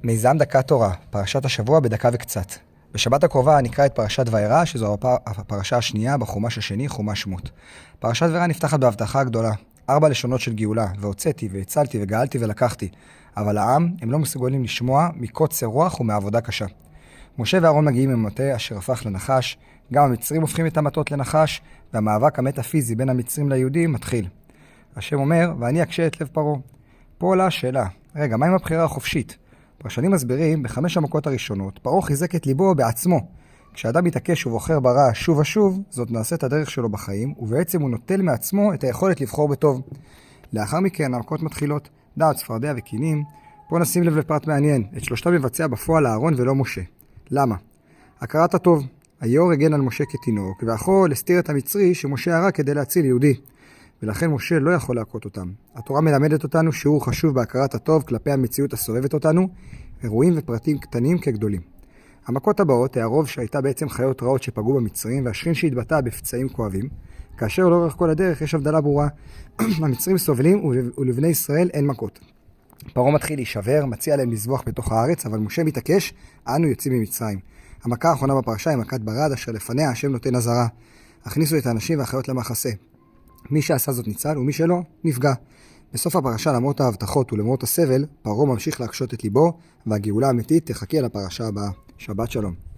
מיזם דקת תורה, פרשת השבוע בדקה וקצת. בשבת הקרובה נקרא את פרשת וירא, שזו הפרשה השנייה בחומש השני, חומש שמות. פרשת וירא נפתחת בהבטחה הגדולה. 4 לשונות של גאולה, והוצאתי והצלתי וגאלתי ולקחתי. אבל העם, הם לא מסוגלים לשמוע מקוצר רוח ומעבודה קשה. משה ואהרון מגיעים עם המטה אשר הפך לנחש, גם המצרים הופכים את המטות לנחש, והמאבק המטאפיזי בין המצרים ליהודים מתחיל. השם אומר, ואני אקשה את לב פרעה. פה עולה השאלה, רגע, מה עם הבחירה החופשית? פרשנים מסבירים, ב5 המכות הראשונות, פרעה חיזק את ליבו בעצמו. כשאדם מתעקש ובוחר ברע שוב ושוב, זאת נעשית הדרך שלו בחיים, ובעצם הוא נוטל מעצמו את היכולת לבחור בטוב. לאחר מכן, המכות מתחילות, דעת, צפרדע וקינים. פה נשים לב לפרט מעניין, את שלושתם מבצע בפועל אהרון ולא משה. למה? הכרת הטוב. היאור הגן על משה כתינוק, והחול הסתיר את המצרי שמשה הרע כדי להציל יהודי. ולכן משה לא יכול להכות אותם. התורה מלמדת אותנו שיעור חשוב בהכרת הטוב כלפי המציאות הסובבת אותנו, אירועים ופרטים קטנים כגדולים. המכות הבאות, הערוב שהייתה בעצם חיות רעות שפגעו במצרים, והשכין שהתבטא בפצעים כואבים, כאשר לאורך כל הדרך יש הבדלה ברורה. המצרים סובלים ולבני ישראל אין מכות. פרעה מתחיל להישבר, מציע להם לזבוח בתוך הארץ, אבל משה מתעקש, אנו יוצאים ממצרים. המכה האחרונה בפרשה היא מכת ברד, אשר לפניה השם נותן אזהרה. הכניסו את האנשים והחיות למחסה. מי שעשה זאת ניצל, ומי שלא, נפגע. בסוף הפרשה, למרות ההבטחות ולמרות הסבל, פרעה ממשיך להקשות את ליבו, והגאולה האמיתית תחכה לפרשה הבאה. שבת שלום.